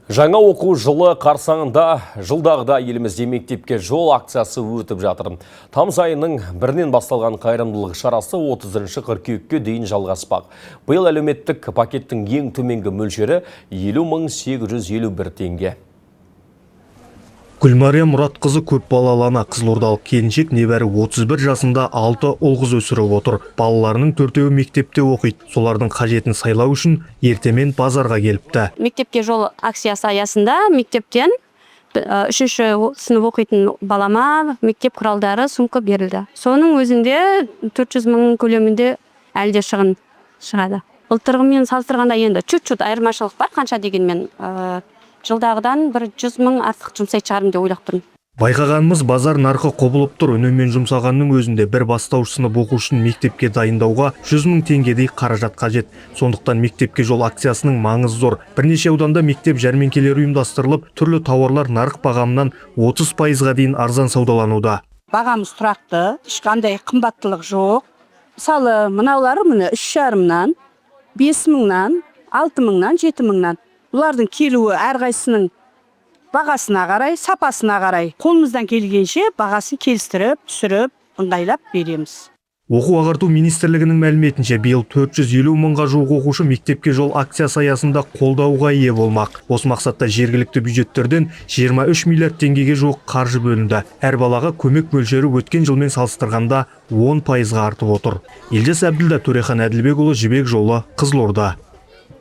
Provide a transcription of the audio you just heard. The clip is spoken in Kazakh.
Жаңа оқу жылы қарсаңында жылдағыда елімізде мектепке жол акциясы өтіп жатыр. Тамыз айының бірінен басталған қайырымдылық шарасы 30 қыркүйекке дейін жалғаспақ. Биыл әлеуметтік пакеттің ең төменгі мөлшері 50.851 теңге. Гүлмария Мұратқызы көп балалы ана, қызылордалық келіншек небәрі 31 жасында 6 ұл қыз өсіріп отыр. Балаларының 4-еуі мектепте оқиды. Солардың қажетін сайлау үшін ертемен базарға келіпті. Мектепке жол акциясы аясында мектептен 3-ші сынып оқитын балама мектеп құралдары сумка берілді. Соның өзінде 400 мың көлемінде әлде шығын шығады. Былтырғымен салыстырғанда енді чуть-чуть айырмашылық бар, қанша дегенмен жылдағыдан 100 мың артық жұмсайтын шығармын деп ойлап тұрмын. Байқағанымыз, базар нарқы құбылып тұр. Үнеммен жұмсағанның өзінде бір бастауыш сынып оқушыны мектепке дайындауға 100 мың теңгедей қаражат қажет. Сондықтан мектепке жол акциясының маңызы зор. Бірнеше ауданда мектеп жәрмеңкелері ұйымдастырылып, түрлі тауарлар нарық бағамынан 30%-ға дейін арзан саудалануда. Бағамыз тұрақты, ешқандай қымбаттылық жоқ. Мысалы, мынаулары міне 3,5-нан, 5 мыңнан, 6 мыңнан, 7 мыңнан. Бұлардың келуі әрқайсының бағасына қарай, сапасына қарай. Қолымыздан келгенше бағасын келістіріп, түсіріп, ыңғайлап береміз. Оқу ағарту министрлігінің мәліметінше, биыл 450 мыңға жуық оқушы мектепке жол акциясы аясында қолдауға ие болмақ. Осы мақсатта жергілікті бюджеттерден 23 миллиард теңгеге жуық қаржы бөлінді. Әр балаға көмек мөлшері өткен жылмен салыстырғанда 10%-ға артып отыр. Елжас Әбділда, Төрехан Әділбекұлы, Жібек жолы, Қызылорда.